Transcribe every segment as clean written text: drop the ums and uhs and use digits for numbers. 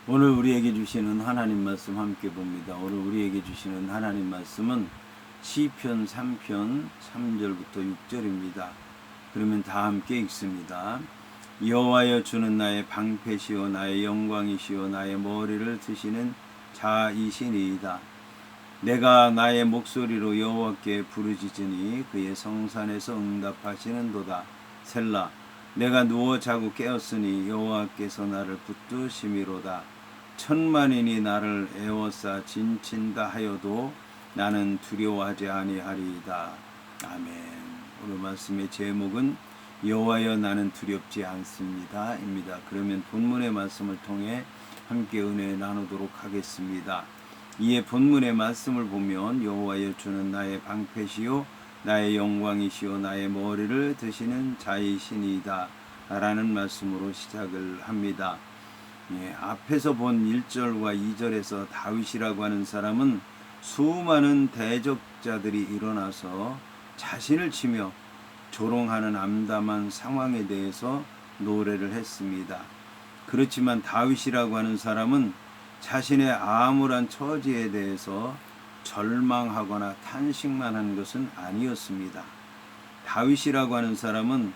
오늘 우리에게 주시는 하나님 말씀 함께 봅니다. 오늘 우리에게 주시는 하나님 말씀은 시편 3편 3절부터 6절입니다. 그러면 다 함께 읽습니다. 여호와여, 주는 나의 방패시요 나의 영광이시요 나의 머리를 드시는 자이시니이다. 내가 나의 목소리로 여호와께 부르짖으니 그의 성산에서 응답하시는도다. 셀라. 내가 누워 자고 깨었으니 여호와께서 나를 붙드심이로다. 천만인이 나를 에워싸 진친다 하여도 나는 두려워하지 아니하리이다. 아멘. 오늘 말씀의 제목은 여호와여, 나는 두렵지 않습니다 입니다. 그러면 본문의 말씀을 통해 함께 은혜 나누도록 하겠습니다. 이에 본문의 말씀을 보면 여호와여, 주는 나의 방패시요 나의 영광이시요 나의 머리를 드시는 자이시니이다 라는 말씀으로 시작을 합니다. 앞에서 본 1절과 2절에서 다윗이라고 하는 사람은 수많은 대적자들이 일어나서 자신을 치며 조롱하는 암담한 상황에 대해서 노래를 했습니다. 그렇지만 다윗이라고 하는 사람은 자신의 암울한 처지에 대해서 절망하거나 탄식만 한 것은 아니었습니다. 다윗이라고 하는 사람은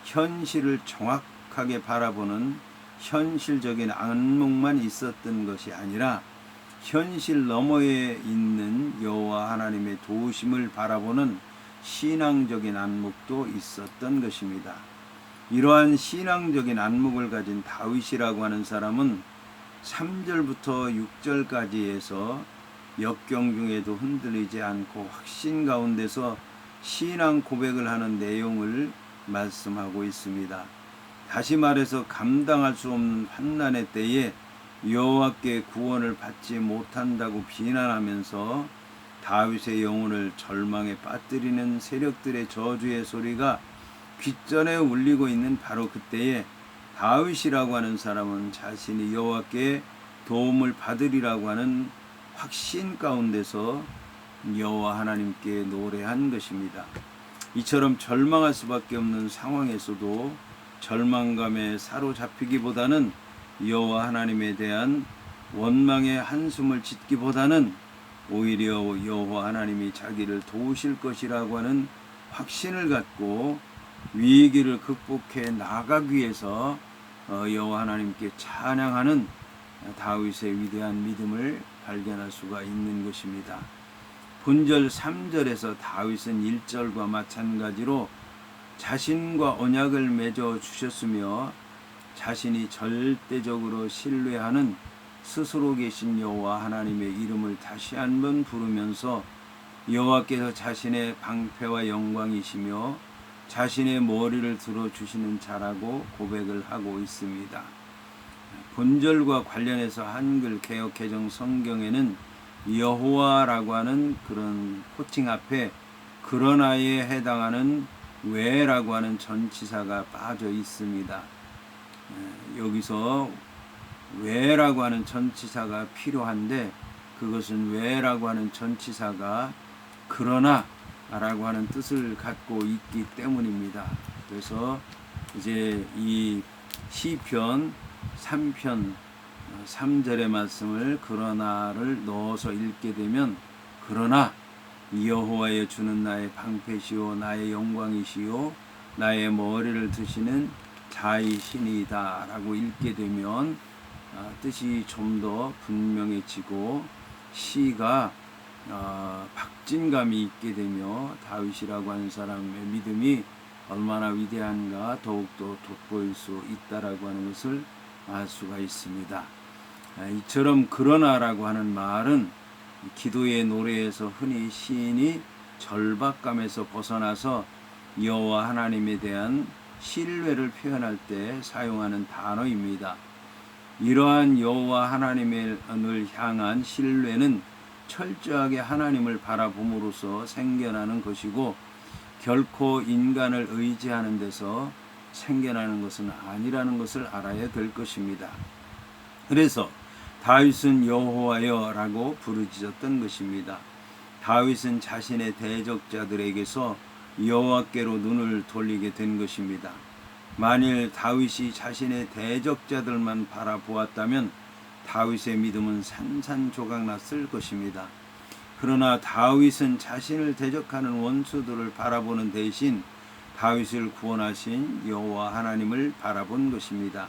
현실을 정확하게 바라보는 현실적인 안목만 있었던 것이 아니라 현실 너머에 있는 여호와 하나님의 도우심을 바라보는 신앙적인 안목도 있었던 것입니다. 이러한 신앙적인 안목을 가진 다윗이라고 하는 사람은 3절부터 6절까지에서 역경 중에도 흔들리지 않고 확신 가운데서 신앙 고백을 하는 내용을 말씀하고 있습니다. 다시 말해서 감당할 수 없는 환난의 때에 여호와께 구원을 받지 못한다고 비난하면서 다윗의 영혼을 절망에 빠뜨리는 세력들의 저주의 소리가 귓전에 울리고 있는 바로 그때에 다윗이라고 하는 사람은 자신이 여호와께 도움을 받으리라고 하는 확신 가운데서 여호와 하나님께 노래한 것입니다. 이처럼 절망할 수밖에 없는 상황에서도 절망감에 사로잡히기보다는 여호와 하나님에 대한 원망의 한숨을 짓기보다는 오히려 여호와 하나님이 자기를 도우실 것이라고 하는 확신을 갖고 위기를 극복해 나가기 위해서 여호와 하나님께 찬양하는 다윗의 위대한 믿음을 발견할 수가 있는 것입니다. 본절 3절에서 다윗은 1절과 마찬가지로 자신과 언약을 맺어 주셨으며 자신이 절대적으로 신뢰하는 스스로 계신 여호와 하나님의 이름을 다시 한번 부르면서 여호와께서 자신의 방패와 영광이시며 자신의 머리를 들어주시는 자라고 고백을 하고 있습니다. 본절과 관련해서 한글 개역 개정 성경에는 여호와라고 하는 그런 호칭 앞에 그러나에 해당하는 왜라고 하는 전치사가 빠져 있습니다. 여기서 왜라고 하는 전치사가 필요한데 그것은 왜라고 하는 전치사가 그러나 라고 하는 뜻을 갖고 있기 때문입니다. 그래서 이제 이 시편 3편 3절의 말씀을 그러나를 넣어서 읽게 되면 그러나 여호와여, 주는 나의 방패시요 나의 영광이시요 나의 머리를 드시는 자이시니이다 라고 읽게 되면 뜻이 좀 더 분명해지고 시가 박진감이 있게 되며 다윗이라고 하는 사람의 믿음이 얼마나 위대한가 더욱더 돋보일 수 있다라고 하는 것을 알 수가 있습니다. 이처럼 그러나라고 하는 말은 기도의 노래에서 흔히 시인이 절박감에서 벗어나서 여호와 하나님에 대한 신뢰를 표현할 때 사용하는 단어입니다. 이러한 여호와 하나님을 향한 신뢰는 철저하게 하나님을 바라봄으로써 생겨나는 것이고 결코 인간을 의지하는 데서 생겨나는 것은 아니라는 것을 알아야 될 것입니다. 그래서 다윗은 여호와여 라고 부르짖었던 것입니다. 다윗은 자신의 대적자들에게서 여호와께로 눈을 돌리게 된 것입니다. 만일 다윗이 자신의 대적자들만 바라보았다면 다윗의 믿음은 산산조각났을 것입니다. 그러나 다윗은 자신을 대적하는 원수들을 바라보는 대신 다윗을 구원하신 여호와 하나님을 바라본 것입니다.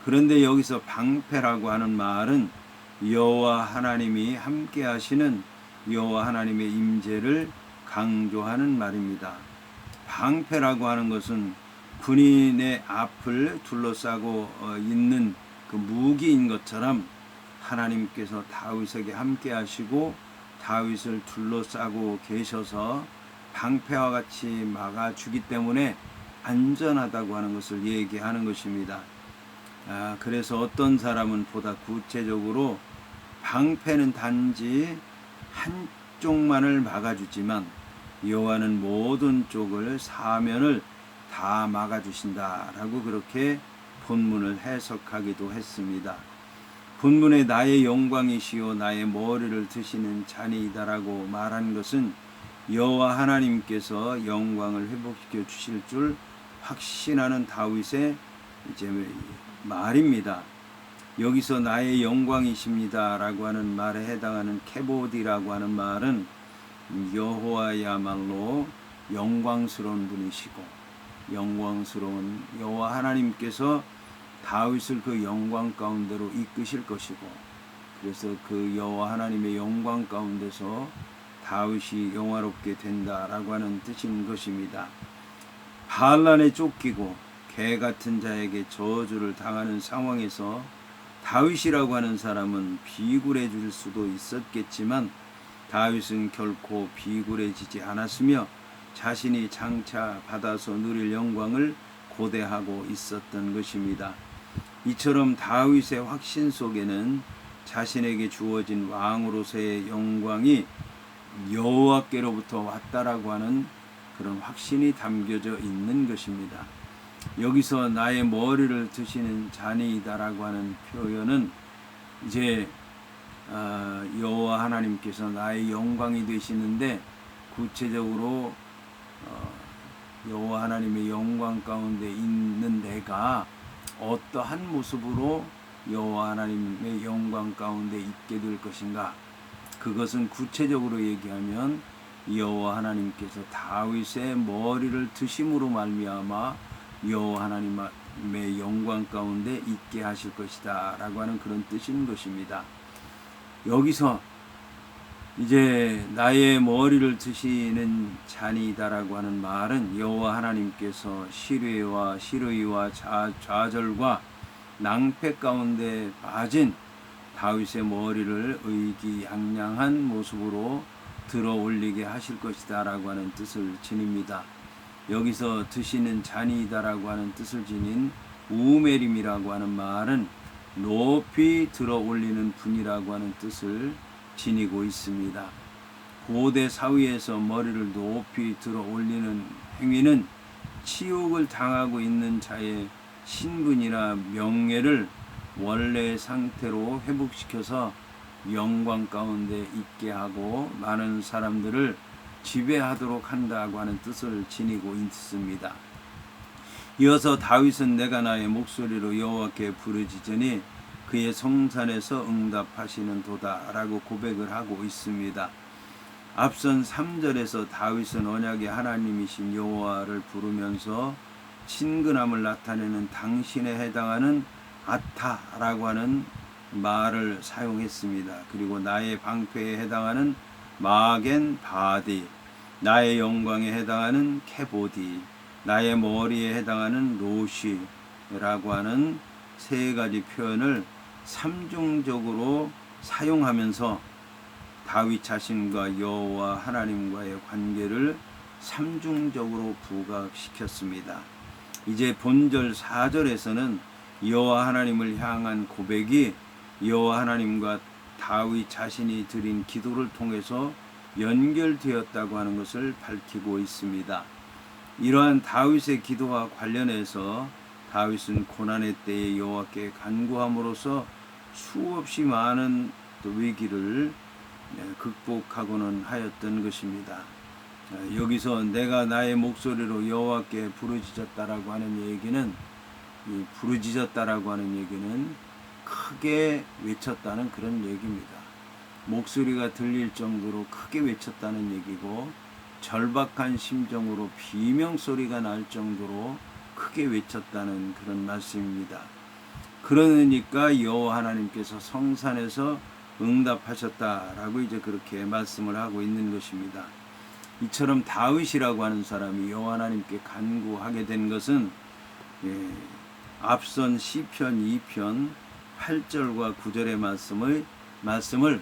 그런데 여기서 방패라고 하는 말은 여호와 하나님이 함께 하시는 여호와 하나님의 임재를 강조하는 말입니다. 방패라고 하는 것은 군인의 앞을 둘러싸고 있는 그 무기인 것처럼 하나님께서 다윗에게 함께 하시고 다윗을 둘러싸고 계셔서 방패와 같이 막아주기 때문에 안전하다고 하는 것을 얘기하는 것입니다. 그래서 어떤 사람은 보다 구체적으로 방패는 단지 한쪽만을 막아주지만 여호와는 모든 쪽을 사면을 다 막아주신다라고 그렇게 본문을 해석하기도 했습니다. 본문에 나의 영광이시요 나의 머리를 드시는 잔이다라고 말한 것은 여호와 하나님께서 영광을 회복시켜 주실 줄 확신하는 다윗의 이제 말입니다. 여기서 나의 영광이십니다라고 하는 말에 해당하는 케보디라고 하는 말은 여호와야말로 영광스러운 분이시고 영광스러운 여호와 하나님께서 다윗을 그 영광 가운데로 이끄실 것이고 그래서 그 여호와 하나님의 영광 가운데서 다윗이 영화롭게 된다라고 하는 뜻인 것입니다. 반란에 쫓기고 개 같은 자에게 저주를 당하는 상황에서 다윗이라고 하는 사람은 비굴해질 수도 있었겠지만 다윗은 결코 비굴해지지 않았으며 자신이 장차 받아서 누릴 영광을 고대하고 있었던 것입니다. 이처럼 다윗의 확신 속에는 자신에게 주어진 왕으로서의 영광이 여호와께로부터 왔다라고 하는 그런 확신이 담겨져 있는 것입니다. 여기서 나의 머리를 드시는 잔이다라고 하는 표현은 이제 여호와 하나님께서 나의 영광이 되시는데 구체적으로 여호와 하나님의 영광 가운데 있는 내가 어떠한 모습으로 여호와 하나님의 영광 가운데 있게 될 것인가, 그것은 구체적으로 얘기하면 여호와 하나님께서 다윗의 머리를 드심으로 말미암아 여호와 하나님의 영광 가운데 있게 하실 것이다 라고 하는 그런 뜻인 것입니다. 여기서 이제 나의 머리를 드시는 잔이다라고 하는 말은 여호와 하나님께서 시뢰와 시르이와 좌절과 낭패 가운데 빠진 다윗의 머리를 의기양양한 모습으로 들어 올리게 하실 것이다 라고 하는 뜻을 지닙니다. 여기서 드시는 잔이다라고 하는 뜻을 지닌 우메림이라고 하는 말은 높이 들어 올리는 분이라고 하는 뜻을 지니고 있습니다. 고대 사회에서 머리를 높이 들어 올리는 행위는 치욕을 당하고 있는 자의 신분이나 명예를 원래의 상태로 회복시켜서 영광 가운데 있게 하고 많은 사람들을 지배하도록 한다고 하는 뜻을 지니고 있습니다. 이어서 다윗은 내가 나의 목소리로 여호와께 부르짖으니 그의 성산에서 응답하시는 도다라고 고백을 하고 있습니다. 앞선 3절에서 다윗은 언약의 하나님이신 여호와를 부르면서 친근함을 나타내는 당신에 해당하는 아타라고 하는 말을 사용했습니다. 그리고 나의 방패에 해당하는 마겐 바디, 나의 영광에 해당하는 케보디, 나의 머리에 해당하는 로시라고 하는 세 가지 표현을 삼중적으로 사용하면서 다윗 자신과 여호와 하나님과의 관계를 삼중적으로 부각시켰습니다. 이제 본절 4절에서는 여호와 하나님을 향한 고백이 여호와 하나님과 다윗 자신이 드린 기도를 통해서 연결되었다고 하는 것을 밝히고 있습니다. 이러한 다윗의 기도와 관련해서 다윗은 고난의 때에 여호와께 간구함으로써 수없이 많은 위기를 극복하고는 하였던 것입니다. 여기서 내가 나의 목소리로 여호와께 부르짖었다라고 하는 얘기는, 이 부르짖었다라고 하는 얘기는 크게 외쳤다는 그런 얘기입니다. 목소리가 들릴 정도로 크게 외쳤다는 얘기고, 절박한 심정으로 비명소리가 날 정도로 크게 외쳤다는 그런 말씀입니다. 그러니까 여호와 하나님께서 성산에서 응답하셨다라고 이제 그렇게 말씀을 하고 있는 것입니다. 이처럼 다윗이라고 하는 사람이 여호와 하나님께 간구하게 된 것은 앞선 시편 2편 8절과 9절의 말씀을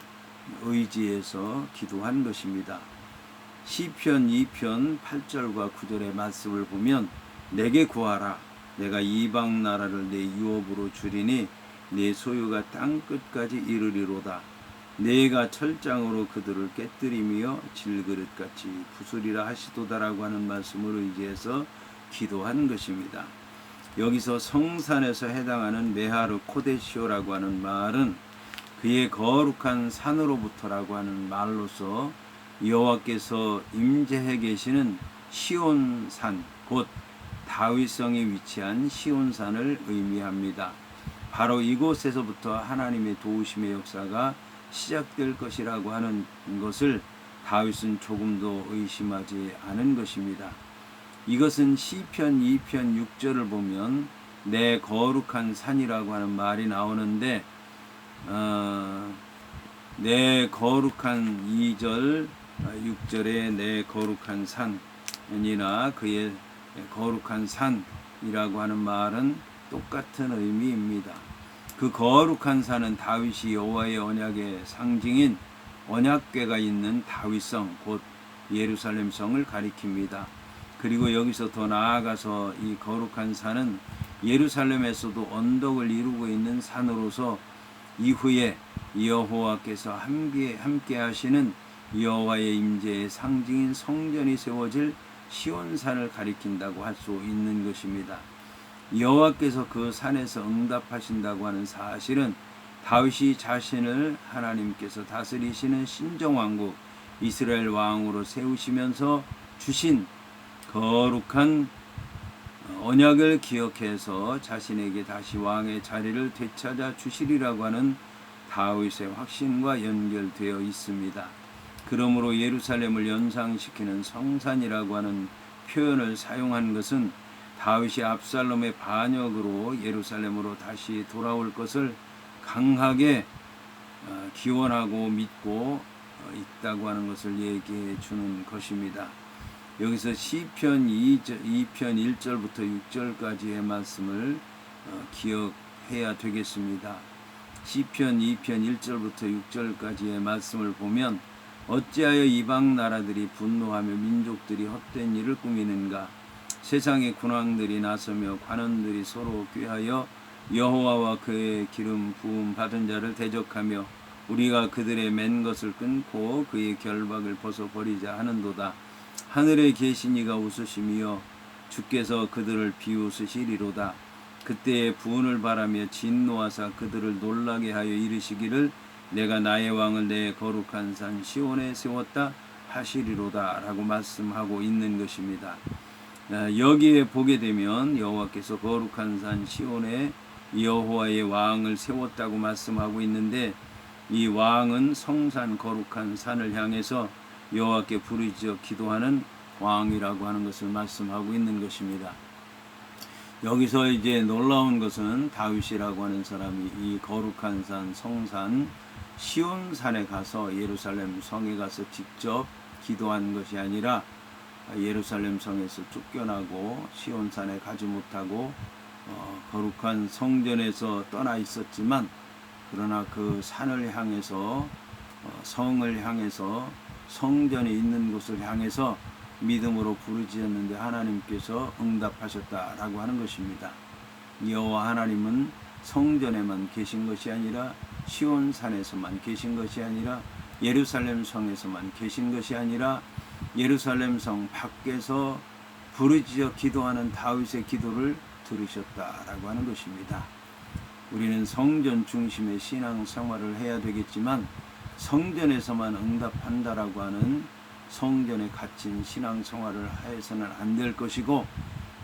의지해서 기도한 것입니다. 시편 2편 8절과 9절의 말씀을 보면, 내게 구하라. 내가 이방 나라를 내 유업으로 주리니 내 소유가 땅 끝까지 이르리로다. 내가 철장으로 그들을 깨뜨리며 질그릇같이 부수리라 하시도다라고 하는 말씀을 의지해서 기도한 것입니다. 여기서 성산에서 해당하는 메하르 코데시오라고 하는 말은 그의 거룩한 산으로부터라고 하는 말로서 여호와께서 임재해 계시는 시온산, 곧 다윗성에 위치한 시온산을 의미합니다. 바로 이곳에서부터 하나님의 도우심의 역사가 시작될 것이라고 하는 것을 다윗은 조금도 의심하지 않은 것입니다. 이것은 시편 2편 6절을 보면 내 거룩한 산이라고 하는 말이 나오는데, 내 거룩한 2절 6절에 내 거룩한 산이나 그의 거룩한 산이라고 하는 말은 똑같은 의미입니다. 그 거룩한 산은 다윗이 여호와의 언약의 상징인 언약궤가 있는 다윗성, 곧 예루살렘 성을 가리킵니다. 그리고 여기서 더 나아가서 이 거룩한 산은 예루살렘에서도 언덕을 이루고 있는 산으로서 이후에 여호와께서 함께 하시는 여호와의 임재의 상징인 성전이 세워질 시온산을 가리킨다고 할 수 있는 것입니다. 여호와께서 그 산에서 응답하신다고 하는 사실은 다윗이 자신을 하나님께서 다스리시는 신정왕국 이스라엘 왕으로 세우시면서 주신 거룩한 언약을 기억해서 자신에게 다시 왕의 자리를 되찾아 주시리라고 하는 다윗의 확신과 연결되어 있습니다. 그러므로 예루살렘을 연상시키는 성산이라고 하는 표현을 사용한 것은 다윗이 압살롬의 반역으로 예루살렘으로 다시 돌아올 것을 강하게 기원하고 믿고 있다고 하는 것을 얘기해 주는 것입니다. 여기서 시편 2편 1절부터 6절까지의 말씀을 기억해야 되겠습니다. 시편 2편 1절부터 6절까지의 말씀을 보면, 어찌하여 이방 나라들이 분노하며 민족들이 헛된 일을 꾸미는가? 세상의 군왕들이 나서며 관원들이 서로 꾀하여 여호와와 그의 기름 부음 받은 자를 대적하며 우리가 그들의 맨 것을 끊고 그의 결박을 벗어버리자 하는도다. 하늘에 계신 이가 웃으시며 주께서 그들을 비웃으시리로다. 그때에 부은을 바라며 진노하사 그들을 놀라게 하여 이르시기를 내가 나의 왕을 내 거룩한 산 시온에 세웠다 하시리로다 라고 말씀하고 있는 것입니다. 여기에 보게 되면 여호와께서 거룩한 산 시온에 여호와의 왕을 세웠다고 말씀하고 있는데, 이 왕은 성산 거룩한 산을 향해서 여호와께 부르짖어 기도하는 왕이라고 하는 것을 말씀하고 있는 것입니다. 여기서 이제 놀라운 것은 다윗이라고 하는 사람이 이 거룩한 산 성산 시온산에 가서 예루살렘 성에 가서 직접 기도한 것이 아니라 예루살렘 성에서 쫓겨나고 시온산에 가지 못하고 거룩한 성전에서 떠나 있었지만, 그러나 그 산을 향해서 성을 향해서 성전에 있는 곳을 향해서 믿음으로 부르짖었는데 하나님께서 응답하셨다라고 하는 것입니다. 여호와 하나님은 성전에만 계신 것이 아니라 시온산에서만 계신 것이 아니라 예루살렘 성에서만 계신 것이 아니라 예루살렘 성 밖에서 부르짖어 기도하는 다윗의 기도를 들으셨다라고 하는 것입니다. 우리는 성전 중심의 신앙 생활을 해야 되겠지만 성전에서만 응답한다라고 하는 성전에 갇힌 신앙 생활을 해서는 안 될 것이고,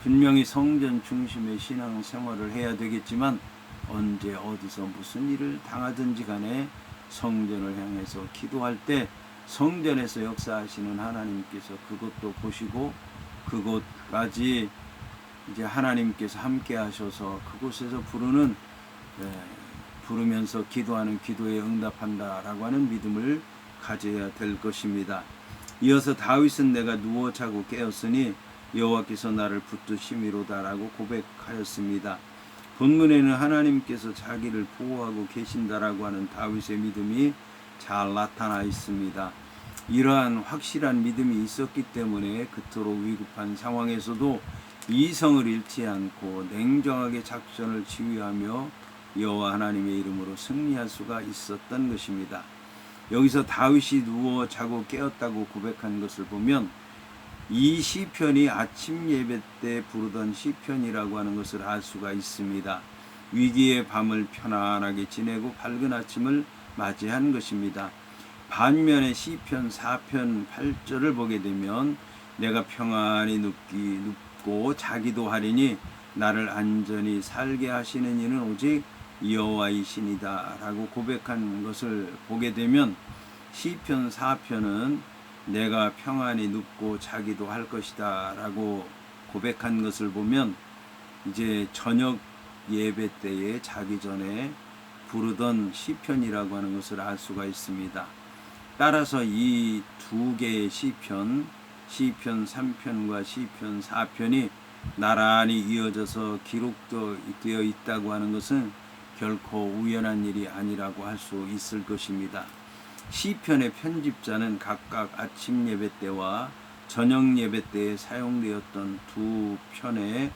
분명히 성전 중심의 신앙 생활을 해야 되겠지만 언제 어디서 무슨 일을 당하든지 간에 성전을 향해서 기도할 때 성전에서 역사하시는 하나님께서 그것도 보시고 그곳까지 이제 하나님께서 함께 하셔서 그곳에서 부르면서 기도하는 기도에 응답한다라고 하는 믿음을 가져야 될 것입니다. 이어서 다윗은 내가 누워 자고 깨었으니 여호와께서 나를 붙드심이로다라고 고백하였습니다. 본문에는 하나님께서 자기를 보호하고 계신다라고 하는 다윗의 믿음이 잘 나타나 있습니다. 이러한 확실한 믿음이 있었기 때문에 그토록 위급한 상황에서도 이성을 잃지 않고 냉정하게 작전을 지휘하며 여호와 하나님의 이름으로 승리할 수가 있었던 것입니다. 여기서 다윗이 누워 자고 깨었다고 고백한 것을 보면 이 시편이 아침 예배 때 부르던 시편이라고 하는 것을 알 수가 있습니다. 위기의 밤을 편안하게 지내고 밝은 아침을 맞이한 것입니다. 반면에 시편 4편 8절을 보게 되면 내가 평안히 눕고 자기도 하리니 나를 안전히 살게 하시는 이는 오직 여호와이시니다 라고 고백한 것을 보게 되면 시편 4편은 내가 평안히 눕고 자기도 할 것이다 라고 고백한 것을 보면 이제 저녁 예배 때에 자기 전에 부르던 시편이라고 하는 것을 알 수가 있습니다. 따라서 이 두 개의 시편 3편과 시편 4편이 나란히 이어져서 기록되어 있다고 하는 것은 결코 우연한 일이 아니라고 할 수 있을 것입니다. 시편의 편집자는 각각 아침 예배 때와 저녁 예배 때에 사용되었던 두 편의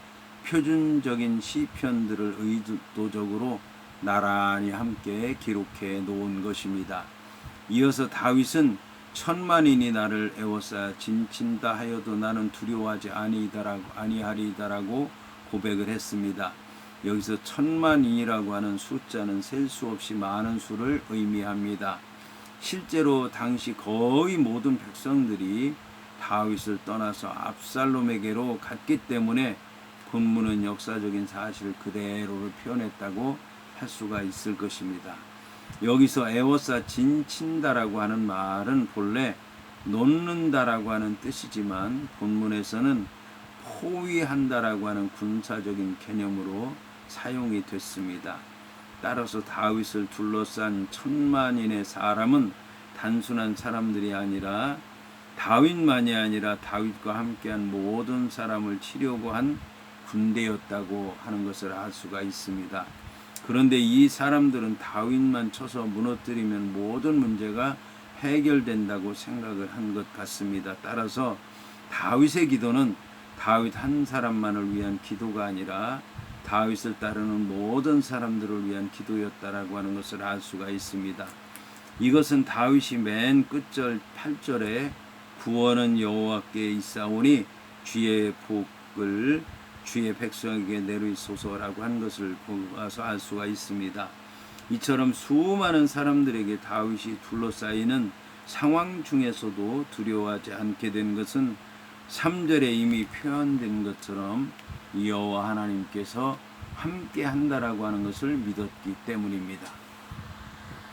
표준적인 시편들을 의도적으로 나란히 함께 기록해 놓은 것입니다. 이어서 다윗은 천만인이 나를 애워싸 진친다 하여도 나는 두려워하지 아니하리이다라고 고백을 했습니다. 여기서 천만인이라고 하는 숫자는 셀 수 없이 많은 수를 의미합니다. 실제로 당시 거의 모든 백성들이 다윗을 떠나서 압살롬에게로 갔기 때문에 본문은 역사적인 사실을 그대로를 표현했다고 할 수가 있을 것입니다. 여기서 애워싸 진친다라고 하는 말은 본래 놓는다라고 하는 뜻이지만 본문에서는 포위한다라고 하는 군사적인 개념으로 사용이 됐습니다. 따라서 다윗을 둘러싼 천만인의 사람은 단순한 사람들이 아니라 다윗만이 아니라 다윗과 함께한 모든 사람을 치려고 한 군대였다고 하는 것을 알 수가 있습니다. 그런데 이 사람들은 다윗만 쳐서 무너뜨리면 모든 문제가 해결된다고 생각을 한 것 같습니다. 따라서 다윗의 기도는 다윗 한 사람만을 위한 기도가 아니라 다윗을 따르는 모든 사람들을 위한 기도였다라고 하는 것을 알 수가 있습니다. 이것은 다윗이 맨 끝절 8절에 구원은 여호와께 있사오니 주의 복을 주의 백성에게 내리소서라고 한 것을 보아서 알 수가 있습니다. 이처럼 수많은 사람들에게 다윗이 둘러싸이는 상황 중에서도 두려워하지 않게 된 것은 3절에 이미 표현된 것처럼 여호와 하나님께서 함께 한다라고 하는 것을 믿었기 때문입니다.